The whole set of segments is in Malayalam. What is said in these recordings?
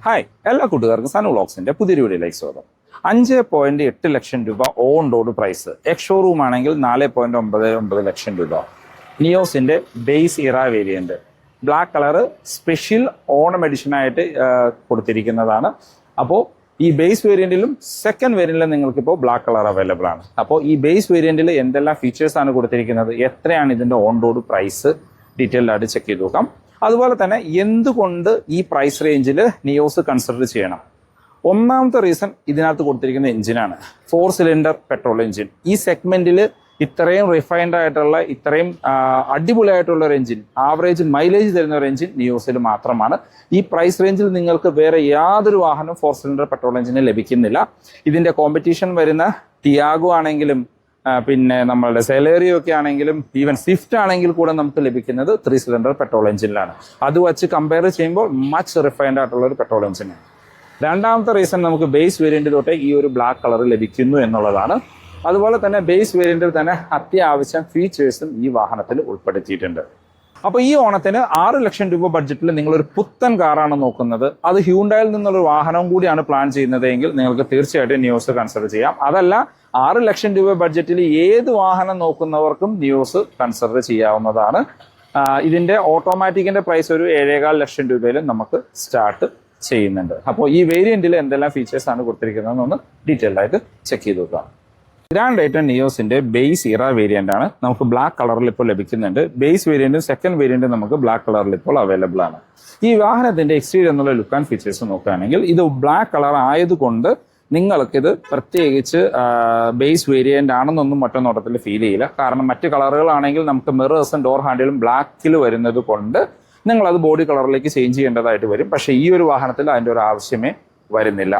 ഹായ് എല്ലാ കൂട്ടുകാർക്കും സനു വ്ളോഗ്സിന്റെ പുതിയൊരു വീഡിയോയിലേക്ക് സ്വാഗതം. 5.8 ലക്ഷം രൂപ on road price, ex showroom ആണെങ്കിൽ 4.99 ലക്ഷം രൂപ. നിയോസിന്റെ base era variant black colour special Onam edition ആയിട്ട് കൊടുത്തിരിക്കുന്നതാണ്. അപ്പോൾ ഈ ബേസ് വേരിയന്റിലും സെക്കൻഡ് വേരിയന്റിലും നിങ്ങൾക്ക് ഇപ്പോൾ ബ്ലാക്ക് കളർ അവൈലബിൾ ആണ്. അപ്പോൾ ഈ ബേസ് വേരിയന്റിൽ എന്തെല്ലാം ഫീച്ചേഴ്സ് ആണ് കൊടുത്തിരിക്കുന്നത്, എത്രയാണ് ഇതിന്റെ ഓൺ റോഡ് പ്രൈസ്, ഡീറ്റെയിൽഡ് ആയിട്ട് ചെക്ക് ചെയ്ത് നോക്കാം. അതുപോലെ തന്നെ എന്തുകൊണ്ട് ഈ പ്രൈസ് റേഞ്ചിൽ നിയോസ് കൺസിഡർ ചെയ്യണം. ഒന്നാമത്തെ റീസൺ ഇതിനകത്ത് കൊടുത്തിരിക്കുന്ന എഞ്ചിനാണ്. 4 സിലിണ്ടർ പെട്രോൾ എഞ്ചിൻ. ഈ സെഗ്മെന്റിൽ ഇത്രയും റിഫൈൻഡ് ആയിട്ടുള്ള, ഇത്രയും അടിപൊളിയായിട്ടുള്ള ഒരു എഞ്ചിൻ, ആവറേജ് മൈലേജ് തരുന്ന ഒരു എഞ്ചിൻ നിയോസിൽ മാത്രമാണ്. ഈ പ്രൈസ് റേഞ്ചിൽ നിങ്ങൾക്ക് വേറെ യാതൊരു വാഹനവും 4 സിലിണ്ടർ പെട്രോൾ എഞ്ചിന് ലഭിക്കുന്നില്ല. ഇതിന്റെ കോമ്പറ്റീഷൻ വരുന്ന ടിയാഗോ ആണെങ്കിലും പിന്നെ നമ്മളുടെ സെലേറിയോ ഒക്കെ ആണെങ്കിലും ഈവൻ സ്വിഫ്റ്റ് ആണെങ്കിൽ കൂടെ നമുക്ക് ലഭിക്കുന്നത് 3 സിലിണ്ടർ പെട്രോൾ എഞ്ചിനിലാണ്. അത് വെച്ച് കമ്പയർ ചെയ്യുമ്പോൾ മച്ച് റിഫൈൻഡ് ആയിട്ടുള്ള ഒരു പെട്രോൾ എഞ്ചിനാണ്. രണ്ടാമത്തെ റീസൺ നമുക്ക് ബേസ് വേരിയന്റ് തൊട്ടേ ഈ ഒരു ബ്ലാക്ക് കളർ ലഭിക്കുന്നു എന്നുള്ളതാണ്. അതുപോലെ തന്നെ ബേസ് വേരിയന്റിൽ തന്നെ അത്യാവശ്യം ഫീച്ചേഴ്സും ഈ വാഹനത്തിൽ ഉൾപ്പെടുത്തിയിട്ടുണ്ട്. അപ്പോൾ ഈ ഓണത്തിന് 6 ലക്ഷം രൂപ ബഡ്ജറ്റിൽ നിങ്ങളൊരു പുത്തൻ കാറാണ് നോക്കുന്നത്, അത് ഹ്യൂണ്ടായിൽ നിന്നുള്ള വാഹനവും കൂടിയാണ് പ്ലാൻ ചെയ്യുന്നത് എങ്കിൽ നിങ്ങൾക്ക് തീർച്ചയായിട്ടും നിയോസ് കൺസിഡർ ചെയ്യാം. അതല്ല 6 ലക്ഷം രൂപ ബഡ്ജറ്റിൽ ഏത് വാഹനം നോക്കുന്നവർക്കും നിയോസ് കൺസിഡർ ചെയ്യാവുന്നതാണ്. ഇതിന്റെ ഓട്ടോമാറ്റിക്കിന്റെ പ്രൈസ് ഒരു 7.25 ലക്ഷം രൂപയിൽ നമുക്ക് സ്റ്റാർട്ട് ചെയ്യുന്നുണ്ട്. അപ്പോൾ ഈ വേരിയന്റിൽ എന്തെല്ലാം ഫീച്ചേഴ്സ് ആണ് കൊടുത്തിരിക്കുന്നതെന്നൊന്ന് ഡീറ്റെയിൽഡ് ആയിട്ട് ചെക്ക് ചെയ്ത് നോക്കാം. Grand item നിയോസിന്റെ base era variant ആണ്. നമുക്ക് ബ്ലാക്ക് കളറിൽ ഇപ്പോൾ ലഭിക്കുന്നുണ്ട്. ബേസ് വേരിയന്റും സെക്കൻഡ് വേരിയന്റും നമുക്ക് ബ്ലാക്ക് കളറിൽ ഇപ്പോൾ അവൈലബിൾ ആണ്. ഈ വാഹനത്തിന്റെ എക്സ്റ്റീരിയർ എന്നുള്ള ലുക്ക് ആൻഡ് ഫീച്ചേഴ്സ് നോക്കുകയാണെങ്കിൽ ഇത് ബ്ലാക്ക് കളർ ആയതുകൊണ്ട് നിങ്ങൾക്കിത് പ്രത്യേകിച്ച് ബേസ് വേരിയന്റ് ആണെന്നൊന്നും മറ്റോ നോട്ടത്തിൽ ഫീൽ ചെയ്യില്ല. കാരണം മറ്റ് കളറുകളാണെങ്കിൽ നമുക്ക് മിറേഴ്സും ഡോർ ഹാൻഡിലും ബ്ലാക്കിൽ വരുന്നത് കൊണ്ട് നിങ്ങളത് ബോഡി കളറിലേക്ക് ചേഞ്ച് ചെയ്യേണ്ടതായിട്ട് വരും. പക്ഷേ ഈ ഒരു വാഹനത്തിൽ അതിൻ്റെ ഒരു ആവശ്യമേ വരുന്നില്ല.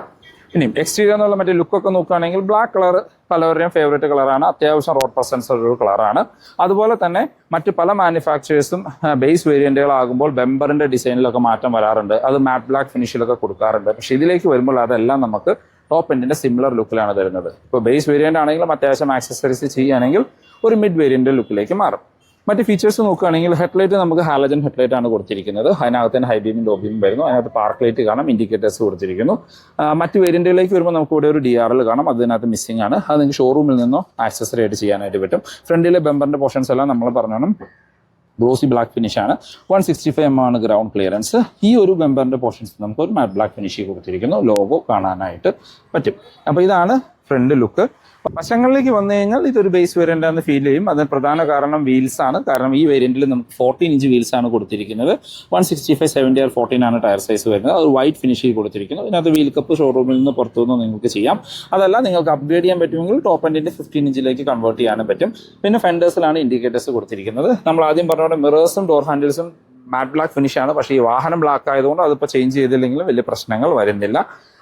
ഇനിയും എക്സ്റ്റീരിയർ എന്നുള്ള മറ്റേ ലുക്കൊക്കെ നോക്കുകയാണെങ്കിൽ ബ്ലാക്ക് കളർ പലവരുടെയും ഫേവറേറ്റ് കളറാണ്. അത്യാവശ്യം റോഡ് പ്രസൻസ് ഒരു കളറാണ്. അതുപോലെ തന്നെ മറ്റ് പല മാനുഫാക്ചേഴ്സും ബേസ് വേരിയന്റുകളാകുമ്പോൾ ബെമ്പറിന്റെ ഡിസൈനിലൊക്കെ മാറ്റം വരാറുണ്ട്. അത് മാറ്റ് ബ്ലാക്ക് ഫിനിഷിലൊക്കെ കൊടുക്കാറുണ്ട്. പക്ഷെ ഇതിലേക്ക് വരുമ്പോൾ അതെല്ലാം നമുക്ക് ടോപ്പ് എൻഡിന്റെ സിമിലർ ലുക്കിലാണ് തരുന്നത്. ഇപ്പോൾ ബേസ് വേരിയന്റ് ആണെങ്കിലും അത്യാവശ്യം ആക്സസറീസ് ചെയ്യുകയാണെങ്കിൽ ഒരു മിഡ് വേരിയന്റ് ലുക്കിലേക്ക് മാറും. മറ്റ് ഫീച്ചേഴ്സ് നോക്കുകയാണെങ്കിൽ ഹെഡ്ലൈറ്റ് നമുക്ക് ഹാലജൻ ഹെഡ്ലൈറ്റ് ആണ് കൊടുത്തിരിക്കുന്നത്. അതിനകത്ത് തന്നെ ഹൈ ബീമും ലോ ബീമും വരുന്നു. അതിനകത്ത് പാർക്ക് ലൈറ്റ് കാണാം, ഇൻഡിക്കേറ്റേഴ്സ് കൊടുത്തിരിക്കുന്നു. മറ്റ് വേരിയന്റുകളിലേക്ക് വരുമ്പോൾ നമുക്ക് ഇവിടെ ഒരു DRL കാണാം, അതിനകത്ത് മിസ്സിംഗ് ആണ്. അത് നിങ്ങൾക്ക് ഷോറൂമിൽ നിന്നോ ആക്സസറി ആയിട്ട് ചെയ്യാനായിട്ട് പറ്റും. ഫ്രണ്ടിലെ ബെമ്പറിന്റെ പോർഷൻസ് എല്ലാം നമ്മൾ പറഞ്ഞോണം ഗ്ലോസി ബ്ലാക്ക് ഫിനിഷ് ആണ്. 165 mm ആണ് ഗ്രൗണ്ട് ക്ലിയറൻസ്. ഈ ഒരു ബെമ്പറിന്റെ പോർഷൻസ് നമുക്ക് ഒരു മാറ്റ് ബ്ലാക്ക് ഫിനിഷ് കൊടുത്തിരിക്കുന്നു. ലോഗോ കാണാനായിട്ട് പറ്റും. അപ്പോൾ ഇതാണ് ഫ്രണ്ട് ലുക്ക്. വശങ്ങളിലേക്ക് വന്നു കഴിഞ്ഞാൽ ഇതൊരു ബേസ് വേരിയന്റ് ആണെന്ന് ഫീൽ ചെയ്യും. അതിന് പ്രധാന കാരണം വീൽസ് ആണ്. കാരണം ഈ വേരിയന്റിൽ നമുക്ക് 14 ഇഞ്ച് വീൽസ് ആണ് കൊടുത്തിരിക്കുന്നത്. 165/70 14 ആണ് ടയർ സൈസ് വരുന്നത്. അത് വൈറ്റ് ഫിനിഷിൽ കൊടുത്തിരിക്കുന്നു. ഇതിനകത്ത് വീൽ കപ്പ് ഷോറൂമിൽ നിന്ന് പുറത്തുനിന്ന് നിങ്ങൾക്ക് ചെയ്യാം. അതല്ല നിങ്ങൾക്ക് അപ്ഗ്രേഡ് ചെയ്യാൻ പറ്റുമെങ്കിൽ ടോപ്പ് എൻഡിന്റെ 15 ഇഞ്ചിലേക്ക് കൺവേർട്ട് ചെയ്യാനും പറ്റും. പിന്നെ ഫെൻഡേഴ്സിലാണ് ഇൻഡിക്കേറ്റേഴ്സ് കൊടുത്തിരിക്കുന്നത്. നമ്മൾ ആദ്യം പറഞ്ഞ മിറേഴ്സും ഡോർ ഹാൻഡിൽസും മാറ്റ് ബ്ലാക്ക് ഫിനിഷാണ്. പക്ഷേ ഈ വാഹനം ബ്ലാക്ക് ആയതുകൊണ്ട് അതിപ്പോൾ ചേഞ്ച് ചെയ്തില്ലെങ്കിലും വലിയ പ്രശ്നങ്ങൾ വരുന്നില്ല.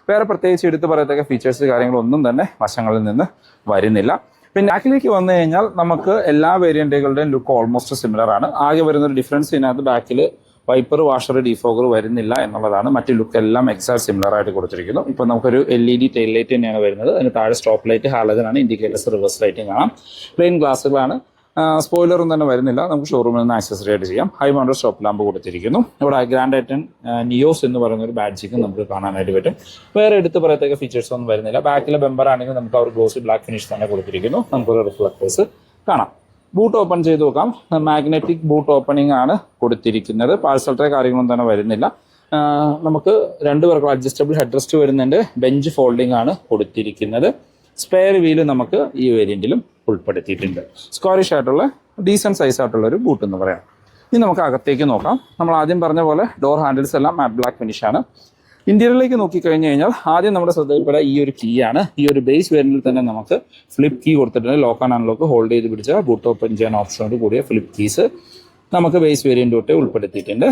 വേറെ പ്രത്യേകിച്ച് എടുത്ത് പറയത്തക്ക ഫീച്ചേഴ്സ് കാര്യങ്ങളൊന്നും തന്നെ വശങ്ങളിൽ നിന്ന് വരുന്നില്ല. പിന്നെ ബാക്കിലേക്ക് വന്നു കഴിഞ്ഞാൽ നമുക്ക് എല്ലാ വേരിയന്റുകളുടെയും ലുക്ക് ഓൾമോസ്റ്റ് സിമിലർ ആണ്. ആകെ വരുന്നൊരു ഡിഫറൻസ് ഇതിനകത്ത് ബാക്കിൽ വൈപ്പർ, വാഷർ, ഡീഫോഗർ വരുന്നില്ല എന്നുള്ളതാണ്. മറ്റ് ലുക്ക് എല്ലാം എക്സാക്ട് സിമിലർ ആയിട്ട് കൊടുത്തിരിക്കുന്നു. ഇപ്പോൾ നമുക്കൊരു LED ടെയിൽ ലൈറ്റ് തന്നെയാണ് വരുന്നത്. അതിന് താഴെ സ്റ്റോപ്പ് ലൈറ്റ്, ഹാലജനാണ്, ഇൻഡിക്കേറ്റേഴ്സ്, റിവേഴ്സ് ലൈറ്റും കാണാം. പ്ലെയിൻ ഗ്ലാസുകളാണ്. സ്പോയിലറും തന്നെ വരുന്നില്ല. നമുക്ക് ഷോറൂമിൽ നിന്ന് ആക്സസറി ആയിട്ട് ചെയ്യാം. ഹൈ മൗണ്ടഡ് സ്റ്റോപ്പ് ലാമ്പ് കൊടുത്തിരിക്കുന്നു. ഇവിടെ ഗ്രാൻഡ് ഐറ്റൻ നിയോസ് എന്ന് പറയുന്ന ഒരു ബാഡ്ജിക്ക് നമുക്ക് കാണാനായിട്ട് പറ്റും. വേറെ എടുത്ത് പറയത്തക്ക ഫീച്ചേഴ്സ് ഒന്നും വരുന്നില്ല. ബാക്കിലെ ബെമ്പർ ആണെങ്കിൽ നമുക്ക് ആ ഒരു ഗ്ലോസി ബ്ലാക്ക് ഫിനിഷ് തന്നെ കൊടുത്തിരിക്കുന്നു. നമുക്കൊരു റിഫ്ലക്ടേഴ്സ് കാണാം. ബൂട്ട് ഓപ്പൺ ചെയ്ത് നോക്കാം. മാഗ്നറ്റിക് ബൂട്ട് ഓപ്പണിംഗ് ആണ് കൊടുത്തിരിക്കുന്നത്. പാഴ്സൽ ട്രേ കാര്യങ്ങളൊന്നും തന്നെ വരുന്നില്ല. നമുക്ക് 2 പേർക്കും അഡ്ജസ്റ്റബിൾ ഹെഡ് റെസ്റ്റ് വരുന്നുണ്ട്. ബെഞ്ച് ഫോൾഡിംഗ് ആണ് കൊടുത്തിരിക്കുന്നത്. സ്പെയർ വീല് നമുക്ക് ഈ വേരിയന്റിലും ഉൾപ്പെടുത്തിയിട്ടുണ്ട്. സ്ക്വയറിഷ് ആയിട്ടുള്ള ഡീസന്റ് സൈസ് ആയിട്ടുള്ള ഒരു ബൂട്ട് എന്ന് പറയാം. ഇനി നമുക്ക് അകത്തേക്ക് നോക്കാം. നമ്മൾ ആദ്യം പറഞ്ഞ പോലെ ഡോർ ഹാൻഡിൽസ് എല്ലാം മാറ്റ് ബ്ലാക്ക് ഫിനിഷ് ആണ്. ഇന്റീരിയറിലേക്ക് നോക്കിക്കഴിഞ്ഞ് കഴിഞ്ഞാൽ ആദ്യം നമ്മുടെ ശ്രദ്ധയിൽപ്പെടാൻ ഈ ഒരു കീ ആണ്. ഈ ഒരു ബേസ് വേരിയന്റിൽ തന്നെ നമുക്ക് ഫ്ലിപ്പ് കീ കൊടുത്തിട്ടുണ്ട്. ലോക്ക് ആൻഡ് അൺലോക്ക് ഹോൾഡ് ചെയ്ത് പിടിച്ച ബൂട്ട് ഓപ്പൺ ചെയ്യാൻ ഓപ്ഷനോട് കൂടിയ ഫ്ലിപ്പ് കീസ് നമുക്ക് ബേസ് വേരിയന്റ് തൊട്ട് ഉൾപ്പെടുത്തിയിട്ടുണ്ട്.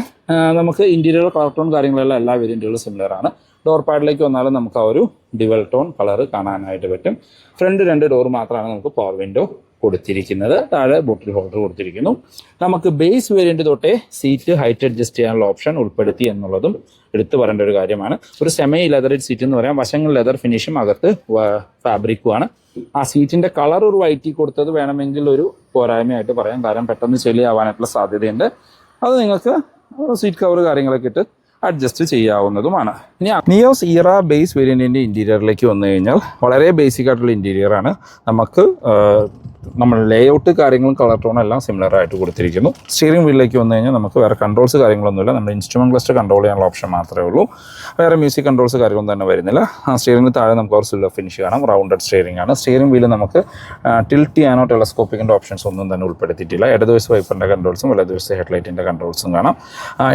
നമുക്ക് ഇന്റീരിയർ കളർ ടോൺ കാര്യങ്ങളെല്ലാം എല്ലാ വേരിയന്റുകളും സിമിലർ ആണ്. ഡോർ പാഡിലേക്ക് വന്നാലും നമുക്ക് ആ ഒരു ഡിവൽ ടോൺ കളർ കാണാനായിട്ട് പറ്റും. ഫ്രണ്ട് 2 ഡോർ മാത്രമാണ് നമുക്ക് പവർ വിൻഡോ കൊടുത്തിരിക്കുന്നത്. താഴെ ബോട്ടിൽ ഹോൾഡർ കൊടുത്തിരിക്കുന്നു. നമുക്ക് ബേസ് വേരിയന്റ് തൊട്ടേ സീറ്റ് ഹൈറ്റ് അഡ്ജസ്റ്റ് ചെയ്യാനുള്ള ഓപ്ഷൻ ഉൾപ്പെടുത്തി എന്നുള്ളതും എടുത്തു പറയേണ്ട ഒരു കാര്യമാണ്. ഒരു സെമി ലെതർ സീറ്റ് എന്ന് പറയാം. വശങ്ങൾ ലെതർ ഫിനിഷും അകത്ത് ഫാബ്രിക്കുമാണ്. ആ സീറ്റിന്റെ കളർ ഒരു വൈറ്റ് കൊടുത്തത് വേണമെങ്കിൽ ഒരു പോരായ്മയായിട്ട് പറയാം. കാരണം പെട്ടെന്ന് ചെളിയാവാനായിട്ടുള്ള സാധ്യതയുണ്ട്. അത് നിങ്ങൾക്ക് സീറ്റ് കവർ കാര്യങ്ങളൊക്കെ ഇട്ട് അഡ്ജസ്റ്റ് ചെയ്യാവുന്നതുമാണ്. ഇനി നിയോസ് ഇറ ബേസ് വേരിയൻറ്റിൻ്റെ ഇൻറ്റീരിയറിലേക്ക് വന്നു കഴിഞ്ഞാൽ വളരെ ബേസിക് ആയിട്ടുള്ള ഇൻറ്റീരിയറാണ്. നമുക്ക് നമ്മൾ ലേഔട്ട് കാര്യങ്ങളും കളർ ടോണും എല്ലാം സിമിലർ ആയിട്ട് കൊടുത്തിരിക്കുന്നു. സ്റ്റിയറിംഗ് വീലിലേക്ക് വന്നു കഴിഞ്ഞാൽ നമുക്ക് വേറെ കൺട്രോൾസ് കാര്യങ്ങളൊന്നുമില്ല. നമ്മുടെ ഇൻസ്ട്രുമെൻറ്റ് ക്ലസ്റ്റർ കൺട്രോൾ ചെയ്യാനുള്ള ഓപ്ഷൻ മാത്രമേ ഉള്ളൂ. വേറെ മ്യൂസിക് കൺട്രോൾസ് കാര്യങ്ങളൊന്നും തന്നെ വരുന്നില്ല. സ്റ്റിയറിംഗിന് താഴെ നമുക്ക് ഒരു സിൽവർ ഫിനിഷ് കാണാം. റൗണ്ടഡ് സ്റ്റിയറിംഗ് ആണ്. സ്റ്റിയറിംഗ് വീല് നമുക്ക് ടിൽറ്റ് ചെയ്യാനോ ടെലസ്കോപ്പിക്കിൻ്റെ ഓപ്ഷൻസ് ഒന്നും തന്നെ ഉൾപ്പെടുത്തിയിട്ടില്ല. ഇടതുവശത്ത് വൈപ്പറിൻ്റെ കൺട്രോൾസും വലതുവശത്ത് ഹെഡ്ലൈറ്റിൻ്റെ കൺട്രോൾസും കാണാം.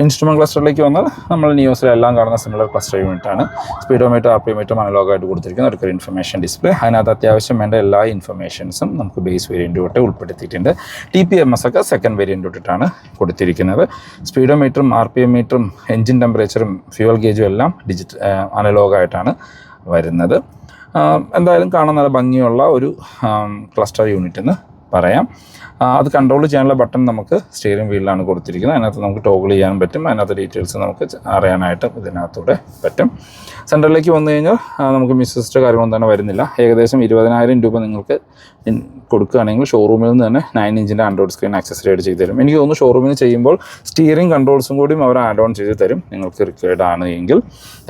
ഇൻസ്ട്രുമെൻറ്റ് ക്ലസ്റ്ററിലേക്ക് വന്നാൽ നമ്മൾ നിയോസിലെല്ലാം കാണുന്ന സിമിലർ ക്ലസ്റ്റർ യൂണിറ്റാണ്. സ്പീഡോമീറ്റർ RPM അനലോഗായിട്ട് കൊടുത്തിരിക്കുന്ന ഒരു ഇൻഫർമേഷൻ ഡിസ്പ്ലേ. അതിനകത്ത് അത്യാവശ്യം വേണ്ട എല്ലാ ഇൻഫർമേഷൻസും നമുക്ക് ബേസ് വേരിയൻ്റ് തൊട്ട് ഉൾപ്പെടുത്തിയിട്ടുണ്ട്. TPMS ഒക്കെ സെക്കൻഡ് വേരിയൻ്റ് തൊട്ടിട്ടാണ് കൊടുത്തിരിക്കുന്നത്. സ്പീഡോമീറ്ററും RPM മീറ്ററും എൻജിൻ ടെമ്പറേച്ചറും ഫ്യൂവൽ ഗേജും എല്ലാം അനലോഗായിട്ടാണ് വരുന്നത്. എന്തായാലും കാണാൻ നല്ല ഭംഗിയുള്ള ഒരു ക്ലസ്റ്റർ യൂണിറ്റ് എന്ന് പറയാം. അത് കൺട്രോൾ ചെയ്യാനുള്ള ബട്ടൺ നമുക്ക് സ്റ്റിയറിംഗ് വീലിലാണ് കൊടുത്തിരിക്കുന്നത്. അതിനകത്ത് നമുക്ക് ടോഗിൾ ചെയ്യാനും പറ്റും. അതിനകത്ത് ഡീറ്റെയിൽസ് നമുക്ക് അറിയാനായിട്ട് ഇതിനകത്തൂടെ പറ്റും. സെൻറ്ററിലേക്ക് വന്നു കഴിഞ്ഞാൽ നമുക്ക് മിസ്സസ്റ്റ് കാര്യങ്ങളൊന്നും തന്നെ വരുന്നില്ല. ഏകദേശം 20,000 രൂപ നിങ്ങൾക്ക് കൊടുക്കുകയാണെങ്കിൽ ഷോറൂമിൽ നിന്ന് തന്നെ 9 ഇഞ്ചിൻ്റെ ആൻഡ്രോയിഡ് സ്ക്രീൻ ആക്സസറി ആയിട്ട് ചെയ്ത് തരും. എനിക്ക് തോന്നുന്നു ഷോറൂമിൽ നിന്ന് ചെയ്യുമ്പോൾ സ്റ്റിയറിംഗ് കൺട്രോൾസും കൂടിയും അവർ ആഡ് ഓൺ ചെയ്ത് തരും നിങ്ങൾക്ക് റിക്വയർഡ് ആണ് എങ്കിൽ.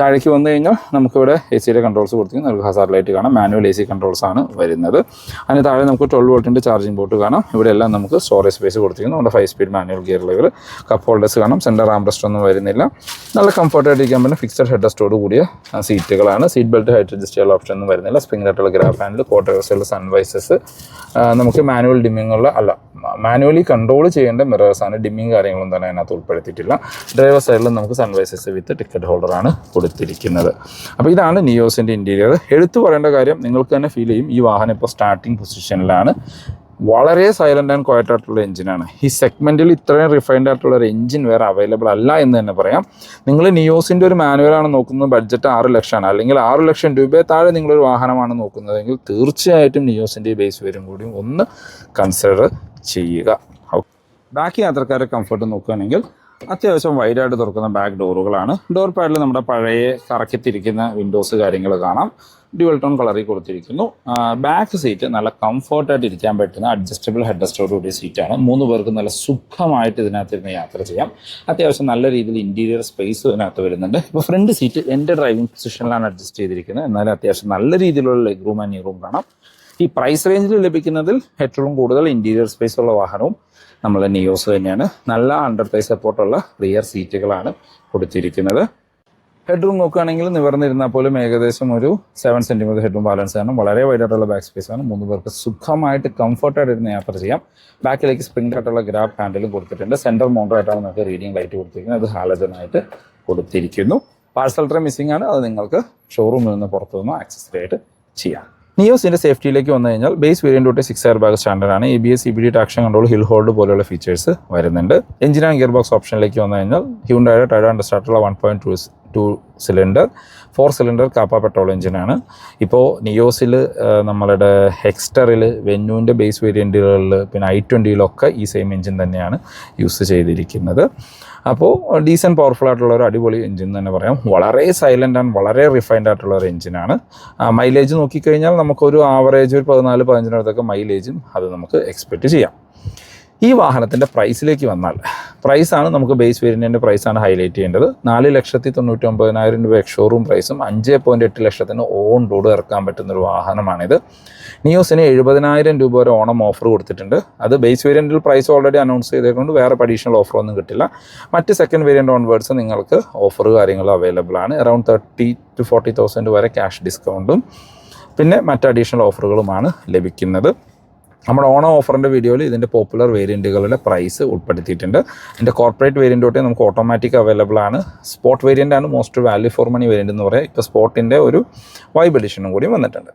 താഴേക്ക് വന്നു കഴിഞ്ഞാൽ നമുക്കിവിടെ AC കൺട്രോൾസ് കൊടുത്തിരിക്കും. നമുക്ക് ഹസാർഡ് ലൈറ്റ് കാണാം. മാനുവൽ AC കൺട്രോൾസ് ആണ് വരുന്നത്. അതിന് താഴെ നമുക്ക് 12 വോൾട്ടിൻ്റെ ചാർജിംഗ് പോർട്ട് കാണാം. ഇവിടെ എല്ലാം നമുക്ക് സ്റ്റോറേജ് സ്പേസ് കൊടുത്തിരിക്കുന്നു. നമ്മുടെ 5 speed manual gear lever, cup holders കാണാം. സെൻറ്റർ ആംറെസ്റ്റ് ഒന്നും വരുന്നില്ല. നല്ല കംഫർട്ടായിട്ട് ഇരിക്കാൻ പറ്റുന്ന ഫിക്സഡ് ഹെഡ് റെസ്റ്റോട് കൂടിയ സീറ്റുകളാണ്. സീറ്റ് ബെൽറ്റ് ഹൈറ്റ് അഡ്ജസ്റ്റ് ചെയ്യാനുള്ള ഓപ്ഷൻ ഒന്നും വരുന്നില്ല. സ്പ്രിംഗ് ആയിട്ടുള്ള ഗ്രാബ് ഹാൻഡിൽ, ക്വാർട്ടേഴ്സുള്ള സൺവൈസസ്, നമുക്ക് മാനുവൽ ഡിമ്മിങ്ങുള്ള മാനുവലി കൺട്രോൾ ചെയ്യേണ്ട മിറേഴ്സാണ്. ഡിമ്മിങ് കാര്യങ്ങളൊന്നും തന്നെ അതിനകത്ത് ഉൾപ്പെടുത്തിയിട്ടില്ല. ഡ്രൈവർ സൈഡിൽ നമുക്ക് സൺവൈസസ് വിത്ത് ടിക്കറ്റ് ഹോൾഡറാണ് കൊടുത്തിരിക്കുന്നത്. അപ്പോൾ ഇതാണ് നിയോസിൻ്റെ ഇൻറ്റീരിയർ. എടുത്തു പറയേണ്ട കാര്യം, നിങ്ങൾക്ക് തന്നെ ഫീൽ ചെയ്യും ഈ വാഹനം ഇപ്പോൾ സ്റ്റാർട്ടിംഗ് പൊസിഷനിലാണ്. വളരെ സൈലൻ്റ് ആൻഡ് ക്വയറ്റ് ആയിട്ടുള്ള എഞ്ചിനാണ്. ഈ സെഗ്മെൻറ്റിൽ ഇത്രയും റിഫൈൻഡ് ആയിട്ടുള്ള ഒരു എഞ്ചിൻ വേറെ അവൈലബിൾ അല്ല എന്ന് തന്നെ പറയാം. നിങ്ങൾ നിയോസിൻ്റെ ഒരു മാനുവലാണ് നോക്കുന്നത്, ബഡ്ജറ്റ് 6 ലക്ഷമാണ്, അല്ലെങ്കിൽ 6 ലക്ഷം രൂപയെ താഴെ നിങ്ങളൊരു വാഹനമാണ് നോക്കുന്നതെങ്കിൽ തീർച്ചയായിട്ടും നിയോസിൻ്റെ ബേസ് വരും കൂടിയും ഒന്ന് കൺസിഡർ ചെയ്യുക. ബാക്കി യാത്രക്കാരുടെ കംഫർട്ട് നോക്കുകയാണെങ്കിൽ അത്യാവശ്യം വൈഡായിട്ട് തുറക്കുന്ന ബാക്ക് ഡോറുകളാണ്. ഡോർ പാഡിൽ നമ്മുടെ പഴയ കറക്കിത്തിരിക്കുന്ന വിൻഡോസ് കാര്യങ്ങൾ കാണാം. ഡ്യുവൽ ടോൺ കളറിൽ കൊടുത്തിരിക്കുന്നു. ബാക്ക് സീറ്റ് നല്ല കംഫർട്ടായിട്ട് ഇരിക്കാൻ പറ്റുന്ന അഡ്ജസ്റ്റബിൾ ഹെഡ് റെസ്റ്റോട് കൂടിയ സീറ്റാണ്. 3 പേർക്ക് നല്ല സുഖമായിട്ട് ഇതിനകത്തിരുന്ന് യാത്ര ചെയ്യാം. അത്യാവശ്യം നല്ല രീതിയിൽ ഇൻറ്റീരിയർ സ്പേസ് ഇതിനകത്ത് വരുന്നുണ്ട്. ഇപ്പോൾ ഫ്രണ്ട് സീറ്റ് എൻ്റെ ഡ്രൈവിംഗ് പൊസിഷനിലാണ് അഡ്ജസ്റ്റ് ചെയ്തിരിക്കുന്നത്. എന്നാലും അത്യാവശ്യം നല്ല രീതിയിലുള്ള ലെഗ് റൂം ആൻഡ് നീ റൂം കാണാം. ഈ പ്രൈസ് റേഞ്ചിൽ ലഭിക്കുന്നതിൽ ഏറ്റവും കൂടുതൽ ഇൻറ്റീരിയർ സ്പേസ് ഉള്ള വാഹനവും നമ്മൾ നിയോസ് തന്നെയാണ്. നല്ല അണ്ടർ തൈ സപ്പോർട്ടുള്ള റിയർ സീറ്റുകളാണ് കൊടുത്തിരിക്കുന്നത്. ഹെഡ് റൂം നോക്കുകയാണെങ്കിൽ നിവർന്നിരുന്നാൽ പോലും ഏകദേശം ഒരു 7 സെൻറ്റിമീറ്റർ ഹെഡ് റൂം ബാലൻസ് ആണ്. വളരെ വൈഡായിട്ടുള്ള ബാക്ക് സ്പേസ് ആണ്. 3 പേർക്ക് സുഖമായിട്ട് കംഫർട്ടായിട്ട് ഇരുന്ന് യാത്ര ചെയ്യാം. ബാക്കിലേക്ക് സ്പ്രിംഗ് ആയിട്ടുള്ള ഗ്രാബ് ഹാൻഡിലും കൊടുത്തിട്ടുണ്ട്. സെൻറ്റർ മൗണ്ടറായിട്ടാണ് നമുക്ക് റീഡിംഗ് ലൈറ്റ് കൊടുത്തിരിക്കുന്നത്. അത് ഹാലജനായിട്ട് കൊടുത്തിരിക്കുന്നു. പാർസൽ ട്രേ മിസ്സിംഗ് ആണ്. അത് നിങ്ങൾക്ക് ഷോറൂമിൽ നിന്ന് പുറത്തുനിന്ന് ആക്സസറി ആയിട്ട് ചെയ്യാം. നിയോസിൻ്റെ സേഫ്റ്റിയിലേക്ക് വന്നു കഴിഞ്ഞാൽ ബേസ് വേരിയൻ്റ് തൊട്ട് 6 എയർ ബാഗ് സ്റ്റാൻഡേർഡാണ്. ABS, CBD, traction control, hill hold പോലെയുള്ള ഫീച്ചേഴ്സ് വരുന്നുണ്ട്. എഞ്ചിൻ ആൻഡ് ഗിയർ ബോക്സ് ഓപ്ഷനിലേക്ക് വന്നു കഴിഞ്ഞാൽ ഹ്യുണ്ടായുടെ ടൈഡ് ആൻഡ് സ്റ്റാർട്ടുള്ള 1.2 സിലിണ്ടർ 4 സിലിണ്ടർ കാപ്പ പെട്രോൾ എഞ്ചിനാണ്. ഇപ്പോൾ നിയോസിൽ, നമ്മളുടെ ഹെക്സ്റ്ററിൽ, വെന്യൂവിൻ്റെ ബേസ് വേരിയൻറ്റുകളിൽ, പിന്നെ i20 ഈ സെയിം എഞ്ചിൻ തന്നെയാണ് യൂസ് ചെയ്തിരിക്കുന്നത്. അപ്പോൾ ഡീസൻറ്റ് പവർഫുൾ ആയിട്ടുള്ള ഒരു അടിപൊളി എഞ്ചിൻ തന്നെ പറയാം. വളരെ സൈലൻ്റ് ആൻഡ് വളരെ റിഫൈൻഡ് ആയിട്ടുള്ള ഒരു എഞ്ചിനാണ്. മൈലേജ് നോക്കിക്കഴിഞ്ഞാൽ നമുക്കൊരു ആവറേജ് ഒരു 14-15 മൈലേജും അത് നമുക്ക് എക്സ്പെക്റ്റ് ചെയ്യാം. ഈ വാഹനത്തിൻ്റെ പ്രൈസിലേക്ക് വന്നാൽ, പ്രൈസാണ് നമുക്ക് ബേസ് വേരിയൻറ്റിൻ്റെ പ്രൈസാണ് ഹൈലൈറ്റ് ചെയ്യേണ്ടത്. 4,99,000 രൂപ എക്സ്ഷോറൂം പ്രൈസും 5.8 ലക്ഷത്തിന് ഓൺ റോഡ് ഇറക്കാൻ പറ്റുന്നൊരു വാഹനമാണിത്. നിയോസിന് 70,000 രൂപ വരെ ഓണം ഓഫർ കൊടുത്തിട്ടുണ്ട്. അത് ബേസ് വേരിയൻറ്റിൽ പ്രൈസ് ഓൾറെഡി അനൗൺസ് ചെയ്തേക്കൊണ്ട് വേറെ അഡീഷണൽ ഓഫറൊന്നും കിട്ടില്ല. മറ്റ് സെക്കൻഡ് വേരിയൻറ്റ് ഓൺവേർഡ്സ് നിങ്ങൾക്ക് ഓഫർ കാര്യങ്ങൾ അവൈലബിൾ ആണ്. അറൗണ്ട് 30,000-40,000 വരെ ക്യാഷ് ഡിസ്കൗണ്ടും പിന്നെ മറ്റ് അഡീഷണൽ ഓഫറുകളുമാണ് ലഭിക്കുന്നത്. നമ്മുടെ ഓണം ഓഫറിൻ്റെ വീഡിയോയിൽ ഇതിൻ്റെ പോപ്പുലർ വേരിയൻറ്റുകളുടെ പ്രൈസ് ഉൾപ്പെടുത്തിയിട്ടുണ്ട്. ഇതിൻ്റെ കോർപ്പറേറ്റ് വേരിയൻ്റ് തൊട്ട് നമുക്ക് ഓട്ടോമാറ്റിക് അവൈലബിൾ ആണ്. സ്പോർട്ട് വേരിയൻ്റാണ് most value for money variant എന്ന് പറയുക. ഇപ്പോൾ സ്പോർട്ടിൻ്റെ ഒരു വൈബ് എഡിഷനും കൂടി വന്നിട്ടുണ്ട്.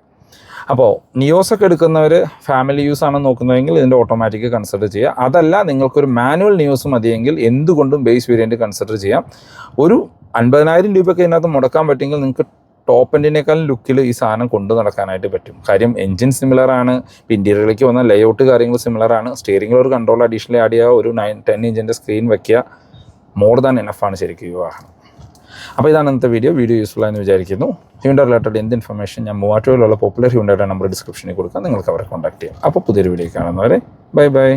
അപ്പോൾ നിയോസൊക്കെ എടുക്കുന്നവർ ഫാമിലി യൂസ് ആണ് നോക്കുന്നതെങ്കിൽ ഇതിൻ്റെ ഓട്ടോമാറ്റിക് കൺസിഡർ ചെയ്യുക. അതല്ല, നിങ്ങൾക്കൊരു മാനുവൽ നിയോസ് മതിയെങ്കിൽ എന്തുകൊണ്ടും ബേസ് വേരിയൻറ്റ് കൺസിഡർ ചെയ്യാം. ഒരു 50,000 രൂപയ്ക്ക് ഇതിനകത്ത് മുടക്കാൻ പറ്റുമെങ്കിൽ നിങ്ങൾക്ക് ടോപ്പ് എൻഡിനേക്കാളും ലുക്കിൽ ഈ സാധനം കൊണ്ടു നടക്കാനായിട്ട് പറ്റും. കാര്യം എഞ്ചിൻ സിമിലറാണ്, ഇൻറ്റീരിയറിലേക്ക് വന്ന ലേഔട്ട് കാര്യങ്ങൾ സിമിലറാണ്. സ്റ്റിയറിംഗിൽ ഒരു കൺട്രോൾ അഡീഷണലി ആഡ് ചെയ്യുക, ഒരു 10 ഇഞ്ചിൻ്റെ സ്ക്രീൻ വയ്ക്കുക, മോർ ദാൻ എനഫാണ് ശരിക്കും ഈ വാഹനം. അപ്പോൾ ഇതാണ് ഇന്നത്തെ വീഡിയോ യൂസ്ഫുൾ ആയെന്ന് വിചാരിക്കുന്നു. ഹ്യുണ്ടായി റിലേറ്റഡ് എന്ത് ഇൻഫർമേഷൻ ഞാൻ മൂവാറ്റുപുഴയിലുള്ള പോപ്പുലർ ഹ്യുണ്ടായുടെ നമ്പർ ഡിസ്ക്രിപ്ഷനിൽ കൊടുക്കാം, നിങ്ങൾക്ക് അവരെ കോൺടാക്ട് ചെയ്യാം. അപ്പോൾ പുതിയൊരു വീഡിയോ കാണുന്നവരെ ബൈ ബൈ.